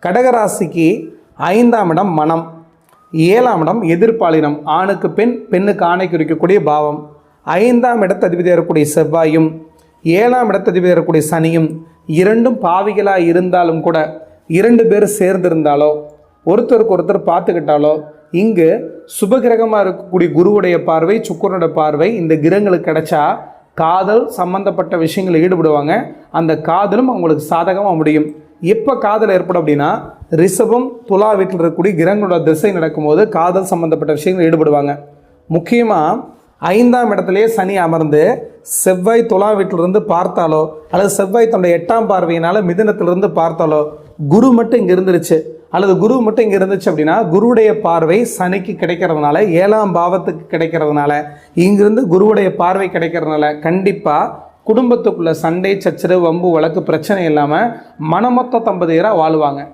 கடகராசிக்கு 5ஆம் இடம் மனம், 7ஆம் இடம் எதிர்ப்பாளினம், ஆணுக்கு பெண் பெண்ணுக்கு ஆணை குறிக்கக்கூடிய பாவம். 5ஆம் இடத்ததிபதியாக இருக்கக்கூடிய செவ்வாயும் 7ஆம் இடத்ததிபதியாக இருக்கக்கூடிய சனியும் இரண்டும் பாவிகளாக இருந்தாலும் கூட 2 பேர் சேர்ந்திருந்தாலோ ஒருத்தருக்கு ஒருத்தர் பார்த்துக்கிட்டாலோ இங்கு சுபகிரகமாக இருக்கக்கூடிய குருவுடைய பார்வை சுக்கிரனுடைய பார்வை இந்த கிரகங்களுக்கு கிடைச்சா காதல் சம்பந்தப்பட்ட விஷயங்களில் ஈடுபடுவாங்க. அந்த காதலும் அவங்களுக்கு சாதகமாக முடியும். எப்போ காதல் ஏற்படும் அப்படின்னா ரிஷபம் துலா வீட்டில் இருக்கக்கூடிய கிரகங்களோட திசை நடக்கும்போது காதல் சம்பந்தப்பட்ட விஷயங்கள் ஈடுபடுவாங்க. முக்கியமாக 5ஆம் இடத்துலேயே சனி அமர்ந்து செவ்வாய் துலா வீட்டிலிருந்து பார்த்தாலோ அல்லது செவ்வாய் தன்னுடைய 8ஆம் பார்வையினால் மிதுனத்திலிருந்து பார்த்தாலோ குரு மட்டும் இங்கே இருந்துருச்சு அல்லது குரு மட்டும் இங்கே இருந்துச்சு அப்படின்னா குருவுடைய பார்வை சனிக்கு கிடைக்கிறதுனால 7ஆம் பாவத்துக்கு கிடைக்கிறதுனால இங்கிருந்து குருவுடைய பார்வை கிடைக்கிறதுனால கண்டிப்பாக குடும்பத்துக்குள்ள சண்டை சச்சரவு வம்பு வழக்கு பிரச்சனை இல்லாமல் மனமொத்த தம்பதியராக வாழுவாங்க.